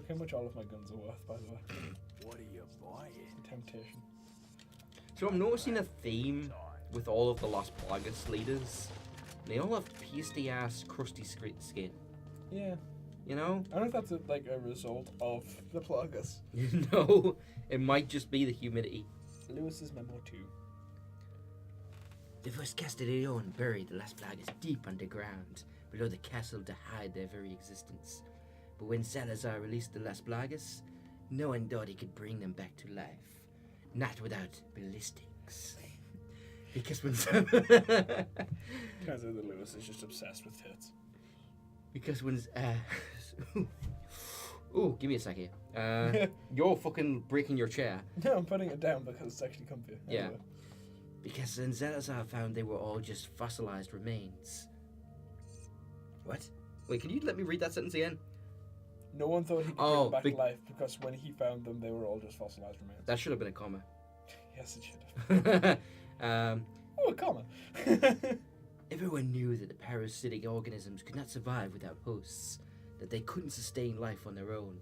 how much all of my guns are worth, by the way. What are you buying? Temptation. So I'm noticing a theme with all of the Las Plagas leaders. They all have pasty ass, crusty skin. Yeah. You know? I don't know if that's a result of the Plagas. No, it might just be the humidity. Lewis's memo 2. The first Castellón buried the Las Plagas deep underground, below the castle to hide their very existence. But when Salazar released the Las Plagas, no one thought he could bring them back to life. Not without ballistics. Because when... Turns out that Lewis is just obsessed with tits. Because when... Ooh, give me a sec here. You're fucking breaking your chair. No, I'm putting it down because it's actually comfy. Yeah. Anyway. Because then Salazar found they were all just fossilized remains. What? Wait, can you let me read that sentence again? No one thought he could bring them back to life because when he found them, they were all just fossilized remains. That should have been a comma. Yes, it should have. Oh, a comma. Everyone knew that the parasitic organisms could not survive without hosts, that they couldn't sustain life on their own.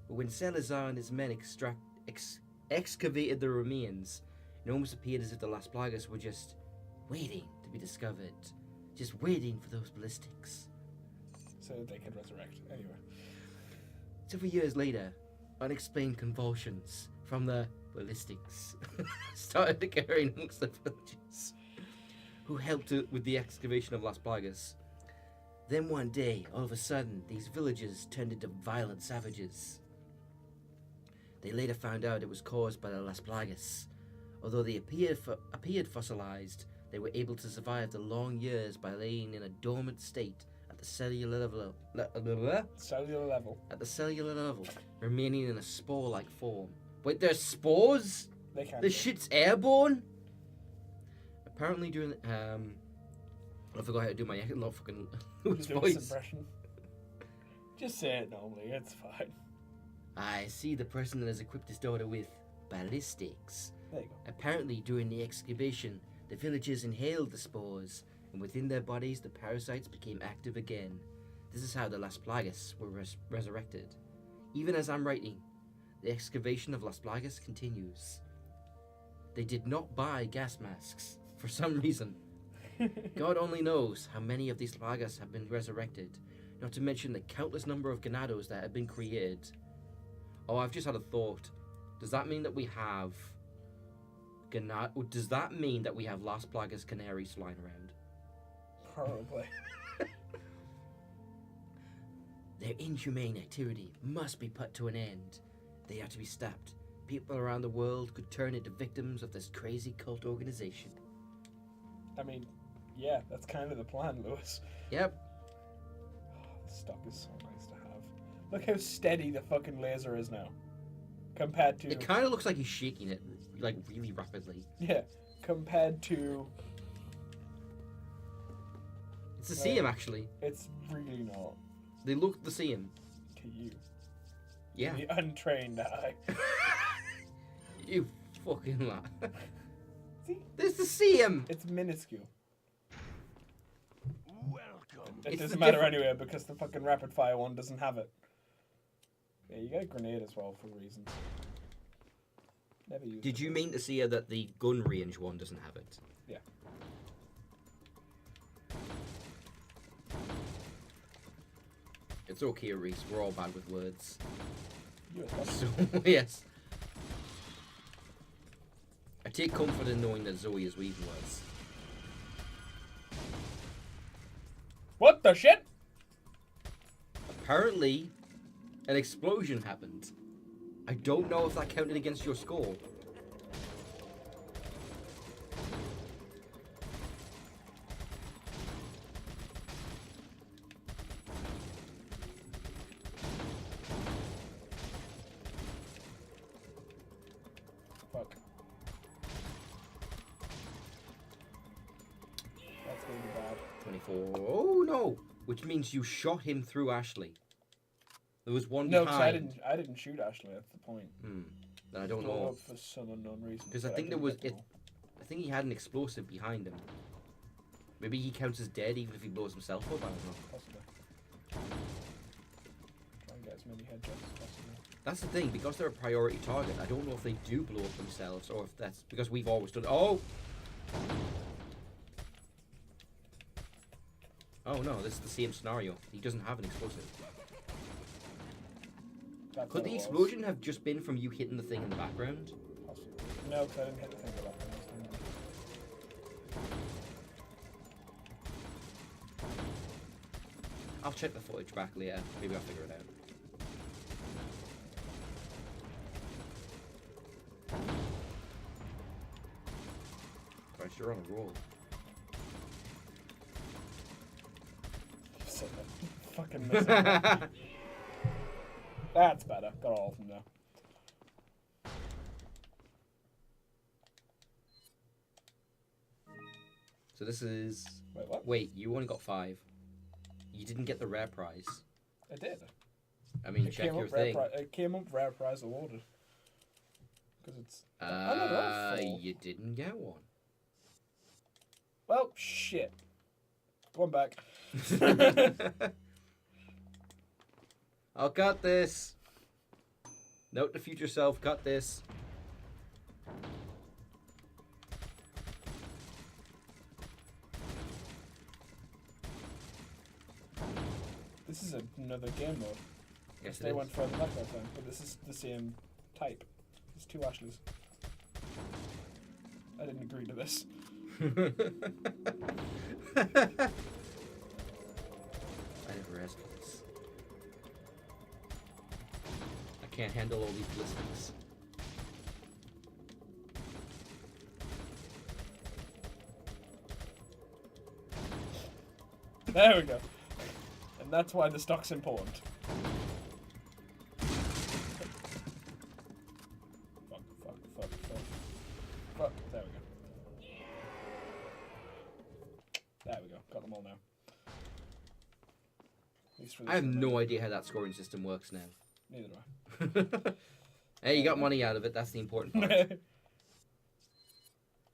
But when Salazar and his men excavated the remains, it almost appeared as if the Las Plagas were just waiting to be discovered, just waiting for those ballistics. So that they could resurrect. Anyway. Several years later, unexplained convulsions from the ballistics started occurring amongst the villagers who helped with the excavation of Las Plagas. Then one day, all of a sudden, these villagers turned into violent savages. They later found out it was caused by the Las Plagas. Although they appeared fossilized, they were able to survive the long years by laying in a dormant state at the cellular level. At the cellular level, remaining in a spore-like form. Wait, there's spores? They can't. This shit's airborne? Apparently during I forgot how to do my not fucking Lewis voice. Impression. Just say it normally, it's fine. I see the person that has equipped his daughter with ballistics. There you go. Apparently during the excavation, the villagers inhaled the spores, and within their bodies the parasites became active again. This is how the Las Plagas were resurrected. Even as I'm writing, the excavation of Las Plagas continues. They did not buy gas masks, for some reason. God only knows how many of these plagas have been resurrected, not to mention the countless number of ganados that have been created. Oh, I've just had a thought. Does that mean that we have does that mean that we have Las Plagas canaries flying around? Probably. Their inhumane activity must be put to an end. They are to be stopped. People around the world could turn into victims of this crazy cult organization. I mean, yeah, that's kind of the plan, Lewis. Yep. Oh, the stock is so nice to have. Look how steady the fucking laser is now. Compared to... It kind of looks like he's shaking it, like, really rapidly. Yeah, compared to... It's the same, actually. It's really not. They look the same. To you. Yeah. The untrained eye. You fucking lad. See? There's the same! It's minuscule. Welcome. It It's doesn't the matter anyway because the fucking rapid fire one doesn't have it. Yeah, you get a grenade as well for reasons. Never used Did it. you mean to say that the gun range one doesn't have it? Yeah. It's okay, Reese. We're all bad with words. You as well. So, yes. I take comfort in knowing that Zoe is weaving words. What the shit? Apparently, an explosion happened. I don't know if that counted against your score. Fuck. That's gonna be bad. 24. Oh no! Which means you shot him through Ashley. There was one No, behind. because I didn't shoot Ashley. That's the point. Then I don't Blow know. up for some unknown reason. Because I but think there didn't was get to it. know. I think he had an explosive behind him. Maybe he counts as dead even if he blows himself up. I don't know. Possibly. Try and get as many headshots as possible. That's the thing, because they're a priority target, I don't know if they do blow up themselves, or if that's because we've always done. Oh! Oh no, this is the same scenario. He doesn't have an explosive. That's Could what the it was. explosion have just been from you hitting the thing in the background? Possibly. No, because I didn't hit the thing about this time. I'll check the footage back later. Maybe I'll figure it out. Christ, you're on a roll. So fucking missing that. That's better. Got all of them now. So this is... Wait, what? Wait, you only got 5. You didn't get the rare prize. I did. I mean, It check came your up rare thing. It came up rare prize awarded. Because it's... Oh, no, they're all full. You didn't get one. Well, shit. Going back. I'll cut this. Note to future self, cut this. This is another game mode. Yes, They it went is. further back that time, but this is the same type. There's 2 Ashleys. I didn't agree to this. I never asked for this. I can't handle all these ballistics. There we go. And that's why the stock's important. Fuck. There we go. There we go. Got them all now. At least for this I have one, no idea how that scoring system works now. Neither do Hey, you got money out of it. That's the important part. I.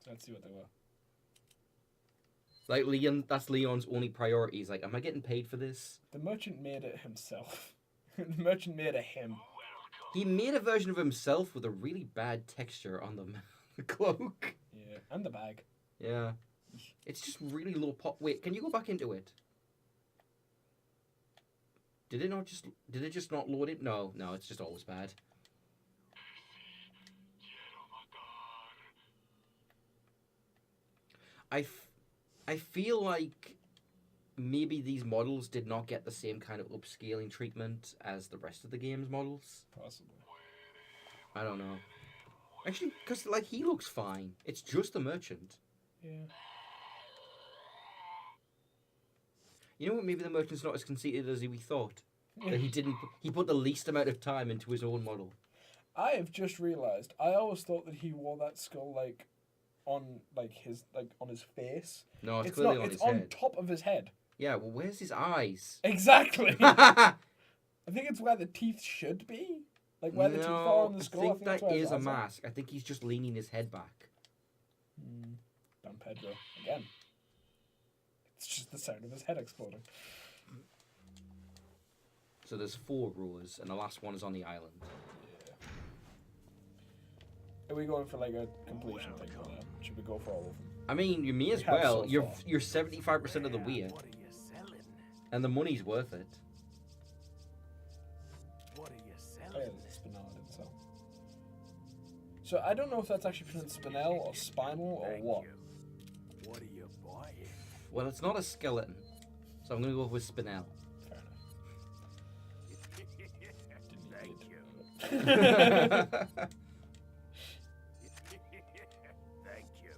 Let's see what they were. Like Leon, that's Leon's only priority. He's like, am I getting paid for this? The merchant made it himself. The merchant made a him. He made a version of himself with a really bad texture on the cloak. Yeah, and the bag. Yeah. It's just really low pop. Wait, can you go back into it? Did it just not load it? No, it's just always bad. I feel like maybe these models did not get the same kind of upscaling treatment as the rest of the game's models. Possibly. I don't know. Actually, because like he looks fine. It's just the merchant. Yeah. You know what? Maybe the merchant's not as conceited as we thought. That he didn't. He put the least amount of time into his own model. I have just realised. I always thought that he wore that skull on his face. No, it's It's clearly not. on It's his on head. top of his head. Yeah. Well, where's his eyes? Exactly. I think it's where the teeth should be. Like where the teeth are on the skull. I think that's that where his is a eyes are. mask. I think he's just leaning his head back. Don Pedro again. It's just the sound of his head exploding. So there's 4 rows, and the last one is on the island. Are we going for like a completion thing for that? Should we go for all of them? I mean, you may as We have well. so You're far. you're 75% of the way, What are you selling? and the money's worth it. What are you Oh yeah, selling? there's a spinel I didn't sell. So I don't know if that's actually pronounced spinel or spinal or Thank what. you. What are you buying? Well, it's not a skeleton, so I'm gonna go with Spinel. Fair enough. Thank you. Thank you.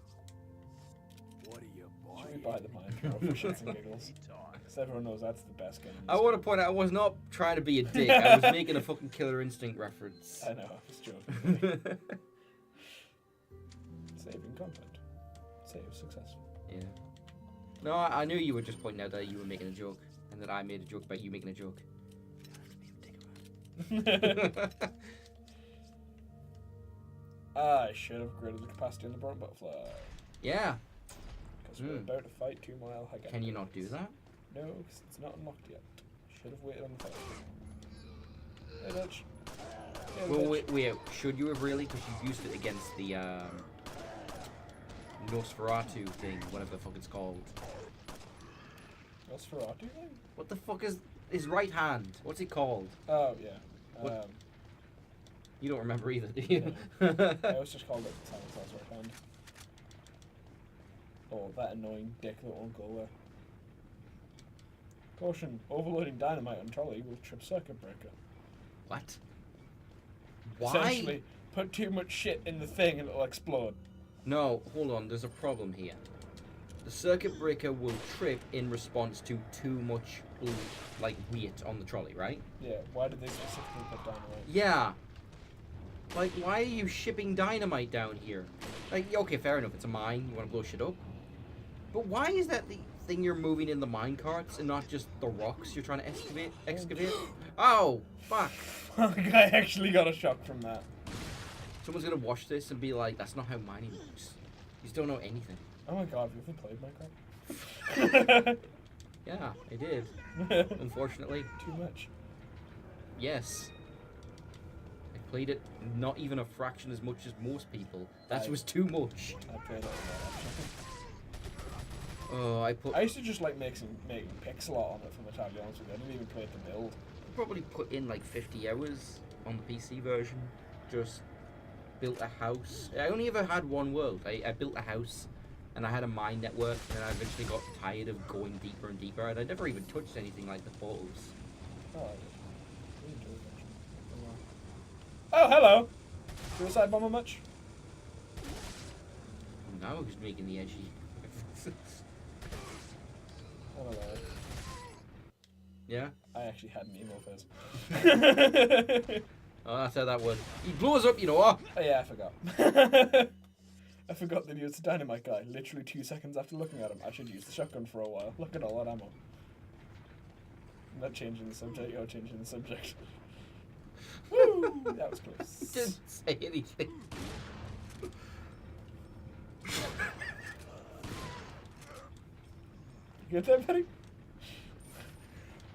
What are you Should we buying? buy the mind control for shits and giggles? Because everyone knows that's the best gun. in I this want to game. point out I was not trying to be a dick. I was making a fucking Killer Instinct reference. I know, I was joking. Saving content. Save successful. Yeah. No, I knew you were just pointing out that you were making a joke, and that I made a joke about you making a joke. I should have upgraded the capacity on the burnt butterfly. Yeah. Because we're about to fight 2 Mile High. Can you not do that? No, because it's not unlocked yet. Should have waited on the fight. Hey, bitch. Hey, Well, bitch. wait, should you have really? Because you used it against the Nosferatu thing, whatever the fuck it's called. Nosferatu thing? What the fuck is his right hand? What's it called? Oh, yeah. What? You don't remember either, do you? I always just called it Salazar's right hand. Oh, that annoying dick that won't go away. Caution, overloading dynamite on trolley will trip circuit breaker. What? Why? Essentially, put too much shit in the thing and it'll explode. No, hold on, there's a problem here. The circuit breaker will trip in response to too much, like, weight on the trolley, right? Yeah, why did they specifically put dynamite? Yeah. Like, why are you shipping dynamite down here? Like, okay, fair enough, it's a mine, you want to blow shit up. But why is that the thing you're moving in the mine carts and not just the rocks you're trying to excavate? Oh, fuck. I actually got a shock from that. Someone's gonna watch this and be like, that's not how mining works. You just don't know anything. Oh my god, have you ever played Minecraft? Yeah, I did. Unfortunately. Too much. Yes. I played it not even a fraction as much as most people. That was too much. I played it a lot, actually. Oh, I used to just like making pixel art on it from the time, to be honest with you. I didn't even play it to build. Probably put in like 50 hours on the PC version. Just built a house. I only ever had one world. I built a house and I had a mine network, and I eventually got tired of going deeper and deeper, and I never even touched anything like the portals. Oh, I really enjoyed it, actually. Oh, hello! Suicide bomber much? Now who's making the edgy? Oh, hello. Yeah? I actually had an emo phase. Oh, that's how that was. He blows up, you know what? Oh yeah, I forgot. I forgot that he was a dynamite guy. Literally 2 seconds after looking at him, I should use the shotgun for a while. Look at all that ammo. I'm not changing the subject, you're changing the subject. Woo! That was close. Didn't say anything. You good there, buddy?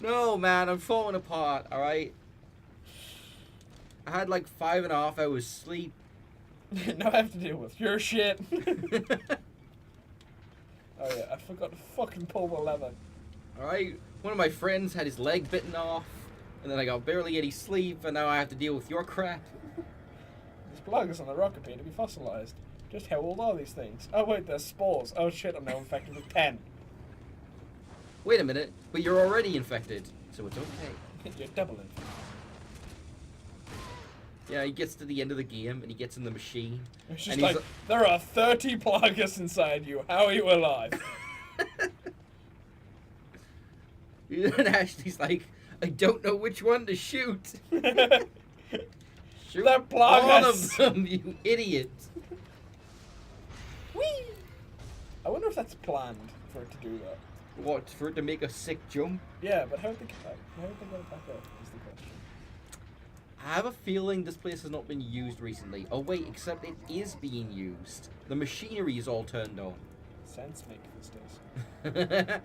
No, man, I'm falling apart, alright? I had like 5.5 hours sleep. Now I have to deal with your shit. Oh yeah, I forgot to fucking pull the lever. Alright? One of my friends had his leg bitten off, and then I got barely any sleep, and now I have to deal with your crap. These plugs on the rock appear to be fossilized. Just how old are these things? Oh wait, they're spores. Oh shit, I'm now infected with 10. Wait a minute, but you're already infected, so it's okay. You're double infected. Yeah, he gets to the end of the game, and he gets in the machine. It's just and like, there are 30 plagas inside you. How are you alive? And Ashley's like, I don't know which one to shoot. Shoot They're all of plagas. them, you idiot. Whee! I wonder if that's planned for it to do that. What, for it to make a sick jump? Yeah, but how would they get it back up is the question. I have a feeling this place has not been used recently. Oh wait, except it is being used. The machinery is all turned on. Sense make these days.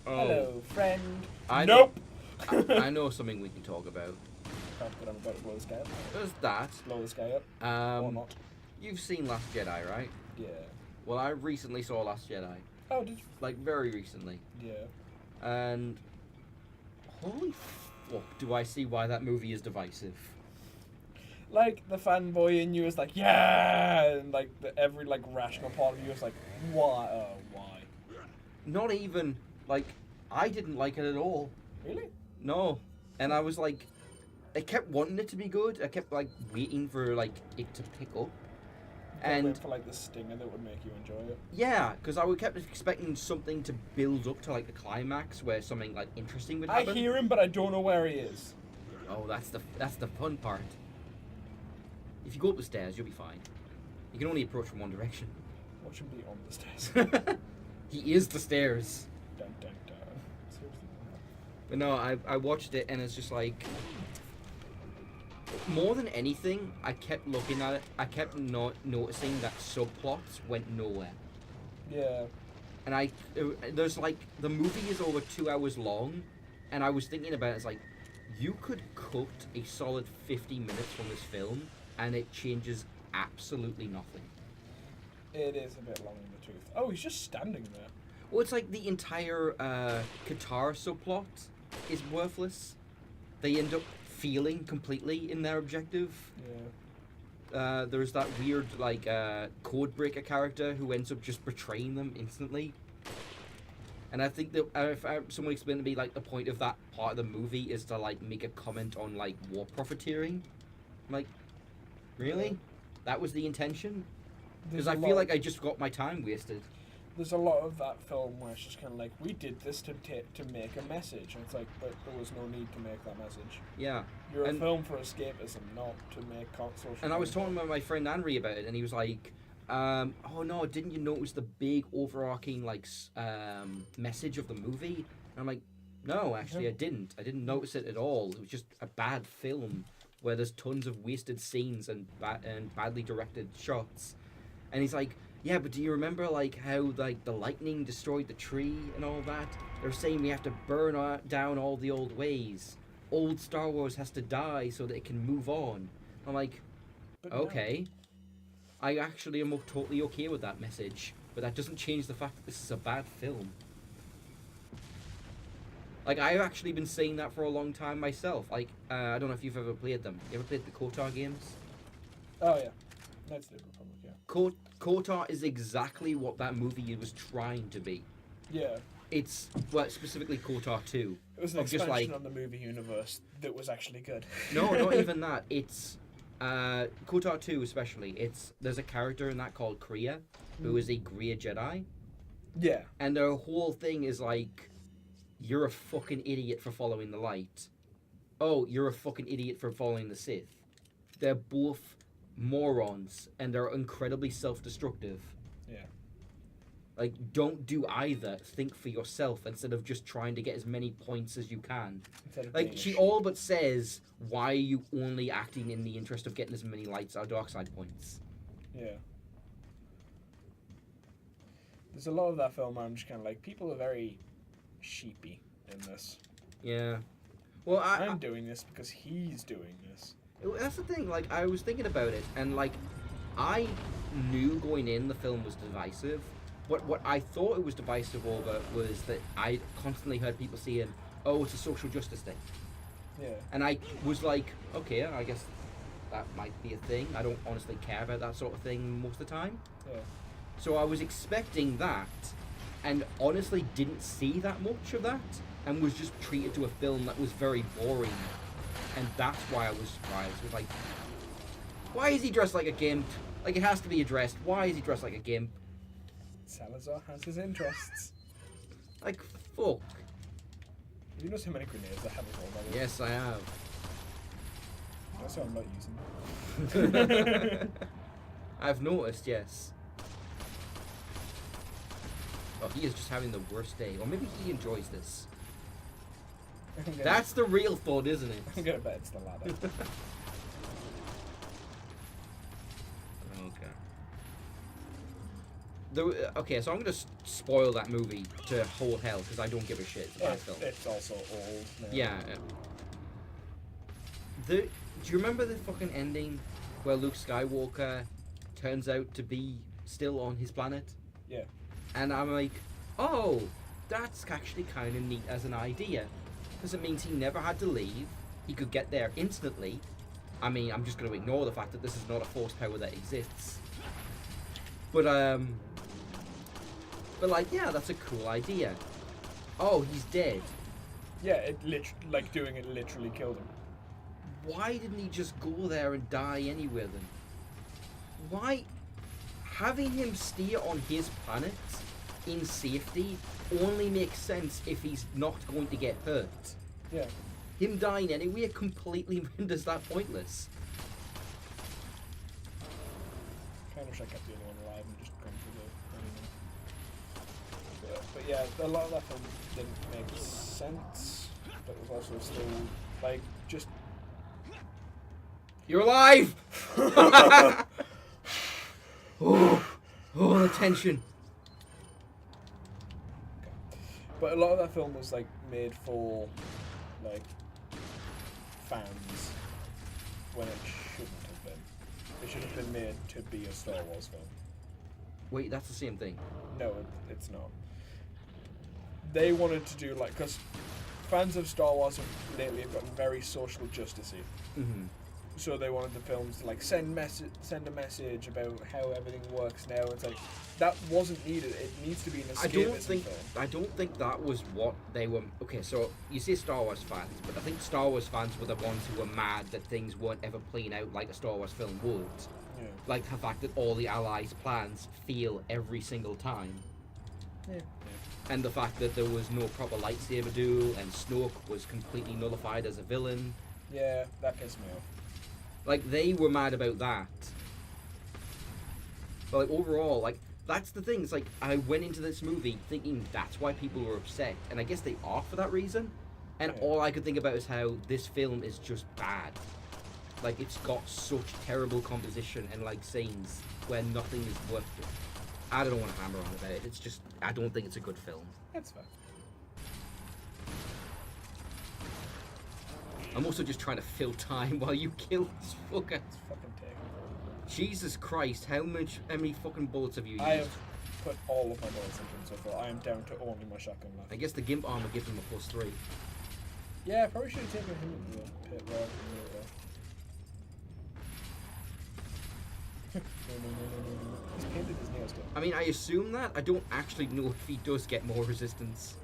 Hello, friend. Nope! I know something we can talk about. Oh, but I'm about to blow this guy up. There's that. Blow this guy up. Or not. You've seen Last Jedi, right? Yeah. Well, I recently saw Last Jedi. Oh, did you? Like, very recently. Yeah. And holy fuck, do I see why that movie is divisive. Like, the fanboy in you is like, yeah! And, like, every, like, rational part of you is like, why? Why? Not even, like, I didn't like it at all. Really? No. And I was like, I kept wanting it to be good. I kept, like, waiting for, like, it to pick up. And And for, like, the stinger that would make you enjoy it. yeah, because I would kept expecting something to build up to, like, the climax where something, like, interesting would I happen. hear him, but I don't know where he is. Oh, that's the fun part. If you go up the stairs, you'll be fine. You can only approach from one direction. Watch him be on the stairs. He is the stairs. Dun, dun, dun. Seriously. But no, I watched it and it's just like, more than anything, I kept looking at it. I kept not noticing that subplots went nowhere. Yeah. And there's like, the movie is over 2 hours long, and I was thinking about it, it's like, you could cut a solid 50 minutes from this film, and it changes absolutely nothing. It is a bit long in the tooth. Oh, he's just standing there. Well, it's like the entire Qatar subplot is worthless. They end up feeling completely in their objective. Yeah. There's that weird, like, codebreaker character who ends up just betraying them instantly. And I think that if someone explained to me, like, the point of that part of the movie is to, like, make a comment on, like, war profiteering. I'm like, really? Yeah. That was the intention? There's Because I a feel lot- like I just got my time wasted. There's a lot of that film where it's just kind of like, we did this to make a message. And it's like, but there was no need to make that message. Yeah. You're a And- film for escapism, not to make social. And I was talking commentary. with my friend Henry about it, and he was like, oh no, didn't you notice the big overarching, like, message of the movie? And I'm like, no, actually I didn't. I didn't notice it at all. It was just a bad film where there's tons of wasted scenes and badly directed shots. And he's like, yeah, but do you remember, like, how, like, the lightning destroyed the tree and all that? They're saying we have to burn down all the old ways. Old Star Wars has to die so that it can move on. I'm like, But no. okay. I actually am totally okay with that message. But that doesn't change the fact that this is a bad film. Like, I've actually been saying that for a long time myself. Like, I don't know if you've ever played them. You ever played the KOTOR games? Oh yeah, Knights of the Old Republic. Yeah. KOTOR is exactly what that movie was trying to be. Yeah. It's, well, specifically KOTOR 2. It was an Of just, expansion like- on the movie universe that was actually good. No, not even that. It's KOTOR 2 especially. There's a character in that called Kriya, who is a Greer Jedi, Yeah. and their whole thing is like, you're a fucking idiot for following the light. Oh, you're a fucking idiot for following the Sith. They're both morons, and they're incredibly self-destructive. Yeah. Like, don't do either. Think for yourself instead of just trying to get as many points as you can. Instead of Like, being a she sheep. all but says, why are you only acting in the interest of getting as many lights or dark side points? Yeah. There's a lot of that film where I'm just kind of like, people are very sheepy in this. Yeah. Well, I'm doing this because he's doing this. that's the thing. Like, I was thinking about it, and, like, I knew going in the film was divisive. But what I thought it was divisive over was that I constantly heard people saying, oh, it's a social justice thing. Yeah. And I was like, okay, I guess that might be a thing. I don't honestly care about that sort of thing most of the time. Yeah. So I was expecting that, and honestly didn't see that much of that, and was just treated to a film that was very boring. And that's why I was surprised. It was like, why is he dressed like a gimp? Like, it has to be addressed. Why is he dressed like a gimp? Salazar has his interests. Like, fuck. Have you noticed how many grenades I have as well, by the way? Yes, I have. That's why I'm not using them. I've noticed, yes. Oh, he is just having the worst day. Or maybe he enjoys this. That's the real thought, isn't it? I'm gonna bet it's the ladder. Okay, so I'm going to spoil that movie to whole hell because I don't give a shit. It's a bad film. It's also old now. Yeah. Do you remember the fucking ending where Luke Skywalker turns out to be still on his planet? Yeah. And I'm like, oh, that's actually kind of neat as an idea. Because it means he never had to leave. He could get there instantly. I mean, I'm just going to ignore the fact that this is not a force power that exists. But like, yeah, that's a cool idea. Oh, he's dead. Yeah, it like doing it literally killed him. Why didn't he just go there and die anywhere then? Why? Having him stay on his planet in safety only makes sense if he's not going to get hurt. Yeah. Him dying anyway completely renders that pointless. Kind of wish I kept the other one alive and just gone for the anyway. But yeah, a lot of that film didn't make sense, but it was also still like just. You're alive! oh, the tension. But a lot of that film was like made for like fans when it shouldn't have been. It should have been made to be a Star Wars film. Wait, that's the same thing. No, it's not. They wanted to do like, because fans of Star Wars have lately have gotten very social justicey. Mm-hmm. So they wanted the films to like send a message about how everything works now. It's like that wasn't needed. It needs to be an escapism film. I don't think that was what they were. Okay, so you say Star Wars fans, but I think Star Wars fans were the ones who were mad that things weren't ever playing out like a Star Wars film would. Yeah. Like the fact that all the Allies' plans fail every single time. Yeah. And the fact that there was no proper lightsaber duel, and Snoke was completely nullified as a villain. Yeah, that pissed me off. Like, they were mad about that. But, like, overall, like, that's the thing. It's like, I went into this movie thinking that's why people were upset. And I guess they are for that reason. And Yeah. all I could think about is how this film is just bad. Like, it's got such terrible composition and, like, scenes where nothing is worth it. I don't want to hammer on about it. It's just, I don't think it's a good film. That's fine. I'm also just trying to fill time while you kill this fucker. It's fucking taken. Jesus Christ, how many fucking bullets have you used? I have put all of my bullets into him so far. I am down to only my shotgun left. I guess the gimp armor gives him a +3. Yeah, I probably should have taken him into the pit rather than no. He's painted his nails down. I mean, I assume that. I don't actually know if he does get more resistance.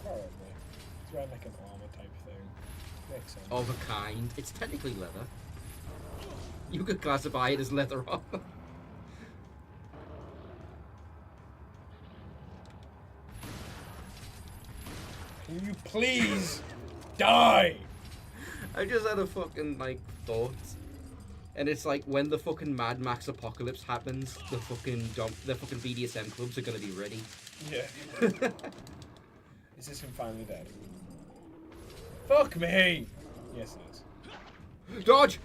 Probably. He's wearing like an armor type thing. Makes sense. Of a kind. It's technically leather. You could classify it as leather armor. Can you please die? I just had a fucking, like, thought. And it's like, when the fucking Mad Max apocalypse happens, the fucking BDSM clubs are gonna be ready. Yeah. Is this him finally dead? Fuck me! Yes, it is. Dodge!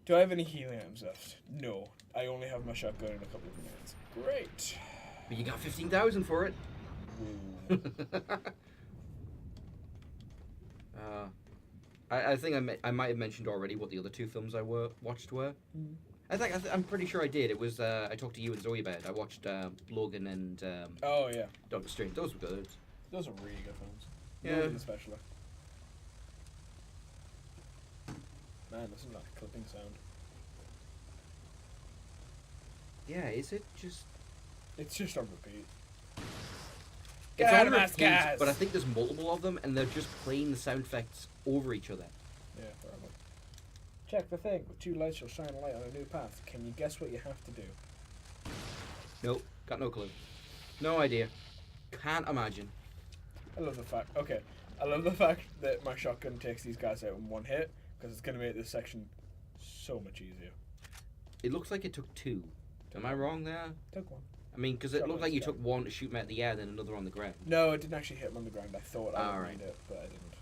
Do I have any healing items left? No. I only have my shotgun and a couple of grenades. Great. But you got 15,000 for it. Ooh. I think I might have mentioned already what the other two films I watched were. Mm. I'm pretty sure I did. It was I talked to you and Zoe about it. I watched Logan and Oh, yeah. Doctor Strange. Those were good. Those are really good films. Yeah. Logan especially. Man, listen to that clipping sound. Yeah, is it just? It's just on repeat. It's Get out on of my repeat, skies! but I think there's multiple of them, and they're just playing the sound effects over each other. Yeah, probably. Check the thing. With two lights, you'll shine a light on a new path. Can you guess what you have to do? Nope, got no clue. No idea. Can't imagine. I love the fact. Okay, I love the fact that my shotgun takes these guys out in one hit because it's gonna make this section so much easier. It looks like it took 2. Am I wrong there? Took one. I mean, because it Shot looked one, like you yeah. took one to shoot him at the air, then another on the ground. No, it didn't actually hit him on the ground. I thought I would Alright. read it, but I didn't.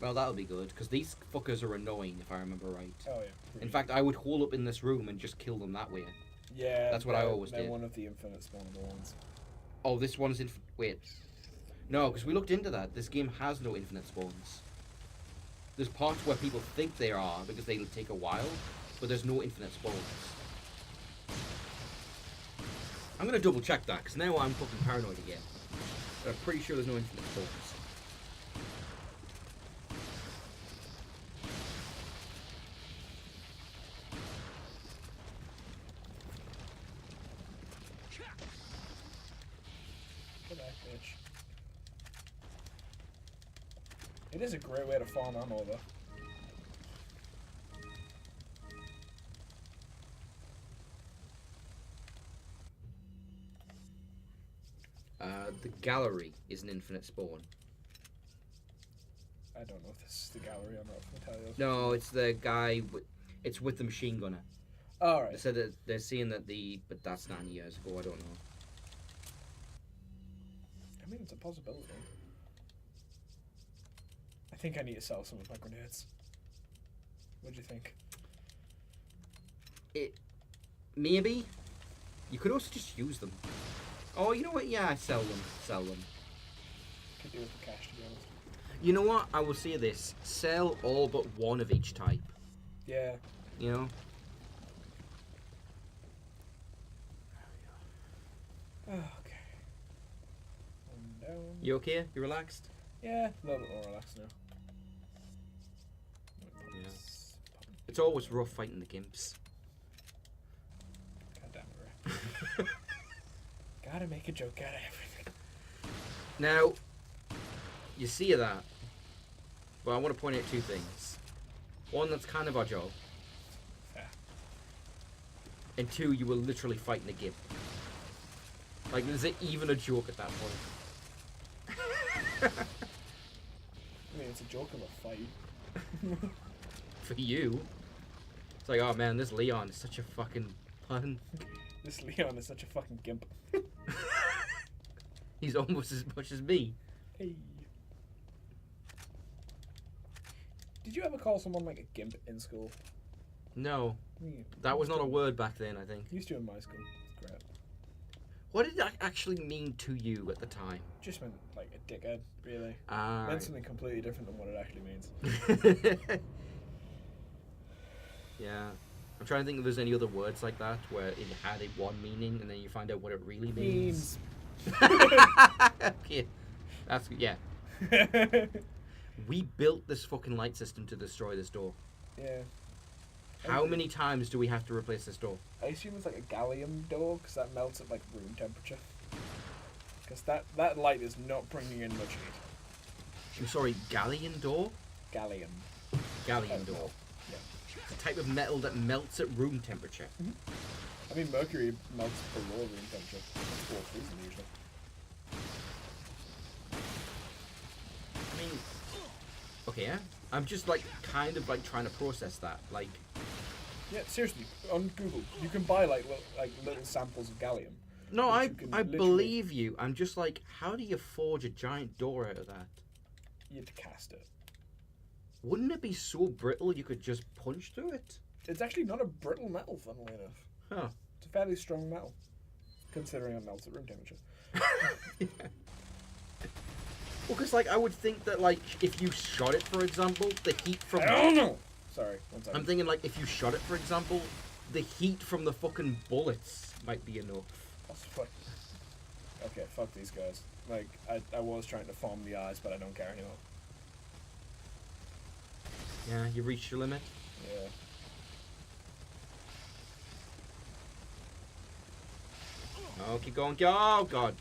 Well, that'll be good, because these fuckers are annoying, if I remember right. Oh yeah. In fact, I would hole up in this room and just kill them that way. yeah, that's what I they're- always they're did. one of the infinite spawnable ones. Oh, this one's in. Wait. No, because we looked into that. This game has no infinite spawns. There's parts where people think there are because they take a while, but there's no infinite spawns. I'm gonna double check that, because now I'm fucking paranoid again. But I'm pretty sure there's no infinite spawns. Get back, bitch. It is a great way to farm ammo, though. The gallery is an infinite spawn. I don't know if this is the gallery. I'm not from Italian. No, it's the guy. It's with the machine gunner. They Alright. said that they're seeing that but that's 9 years ago. I don't know. I mean, it's a possibility. I think I need to sell some of my grenades. What do you think? maybe. You could also just use them. Oh, you know what? Yeah, sell them. Sell them. Could do with the cash, to be honest. You know what? I will say this. Sell all but one of each type. Yeah. You know? Oh, okay. One down. You okay? You relaxed? Yeah, a little bit more relaxed now. Yeah. It's always rough fighting the gimps. God damn it, Ray. Gotta make a joke out of everything. Now, you see that, but I want to point out two things. One, that's kind of our job. Fair. And two, you were literally fighting a gimp. Like, is it even a joke at that point? I mean, it's a joke of a fight. For you. It's like, oh man, this Leon is such a fucking pun. This Leon is such a fucking gimp. He's almost as much as me. Hey. Did you ever call someone like a gimp in school? No, Me. that was not a word back then, I think. Used to in my school. It's great. What did that actually mean to you at the time? Just meant like a dickhead, really. Ah. Meant something completely different than what it actually means. Yeah. I'm trying to think if there's any other words like that where it had a one meaning and then you find out what it really means. Okay. That's, yeah. We built this fucking light system to destroy this door. Yeah. How many times do we have to replace this door? I assume it's like a gallium door because that melts at like room temperature. Because that light is not bringing in much heat. I'm sorry, galleon door? Gallium. Galleon door. Yeah. It's a type of metal that melts at room temperature. I mean, mercury melts below room temperature. It's 4 freezing usually. I mean, okay, yeah. I'm just like kind of like trying to process that. Like, Yeah, seriously, on Google, you can buy like little samples of gallium. no, Which I you can literally- believe you. I'm just like, how do you forge a giant door out of that? You have to cast it. Wouldn't it be so brittle you could just punch through it? It's actually not a brittle metal, funnily enough. Huh. It's a fairly strong metal, considering it melts at room temperature. Yeah. Well, because like I would think that like if you shot it, for example, the heat from I don't know. Sorry, one second. I'm thinking like if you shot it, for example, the heat from the fucking bullets might be enough. That's fuck. Okay, fuck these guys. Like, I was trying to farm the eyes, but I don't care anymore. Yeah, you reached your limit. Yeah. Oh, keep going. Oh god,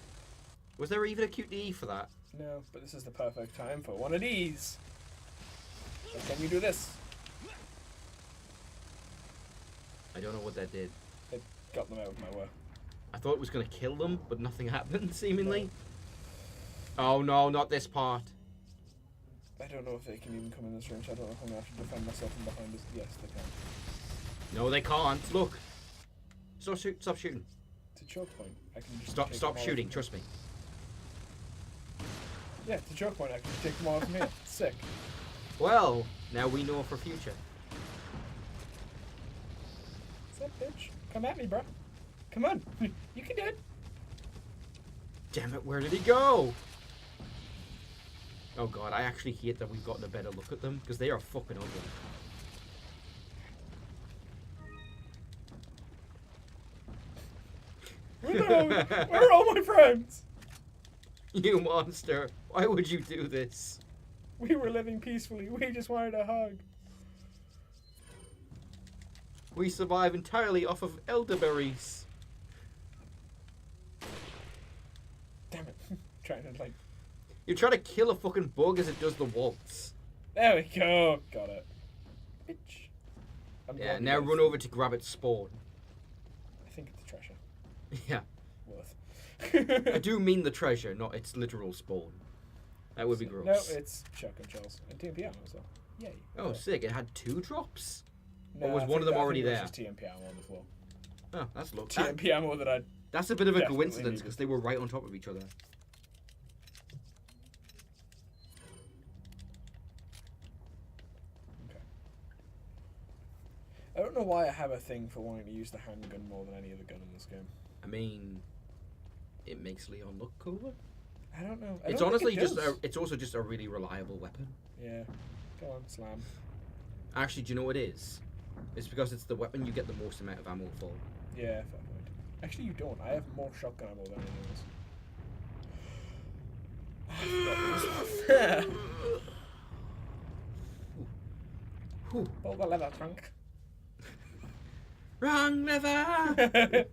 was there even a QTE for that? No, but this is the perfect time for one of these. So can you do this? I don't know what that did. It got them out of my way. I thought it was gonna kill them, but nothing happened. Seemingly. Oh no, not this part. I don't know if they can even come in this range. I don't know if I'm gonna have to defend myself from behind this. Yes, they can. No, they can't. Look. Stop shooting. It's a choke point. I can just Stop take them all shooting. from here. Trust me. Yeah, it's a choke point. I can just take them all from here. Sick. Well, now we know for future. What's up, bitch? Come at me, bro. Come on. You can do it. Damn it, where did he go? Oh god, I actually hate that we've gotten a better look at them, because they are fucking ugly. Where are all my friends? You monster, why would you do this? We were living peacefully. We just wanted a hug. We survive entirely off of elderberries. Damn it. Trying to, like... You're trying to kill a fucking bug as it does the waltz. There we go. Got it. Bitch. I'm Yeah, glad you now guys- run over to grab its spawn. I think it's a treasure. Yeah. Worth. I do mean the treasure, not its literal spawn. That would be gross. No, it's shotgun shells. And TMP ammo as well. Yay. Oh, Okay. sick. It had 2 drops? No, was I one of them think- I already think it there? was just TMP ammo on the floor. Oh, that's low. TMP ammo that I... That's a bit of a Definitely coincidence needed. because they were right on top of each other. I don't know why I have a thing for wanting to use the handgun more than any other gun in this game. I mean, it makes Leon look cooler. I don't know. It's honestly it's also just a really reliable weapon. Yeah. Go on, slam. Actually, do you know what it is? It's because it's the weapon you get the most amount of ammo for. Yeah, fair point. Actually, you don't. I have more shotgun ammo than anything else. Fair. Pull the lever, Trunk. Wrong lever!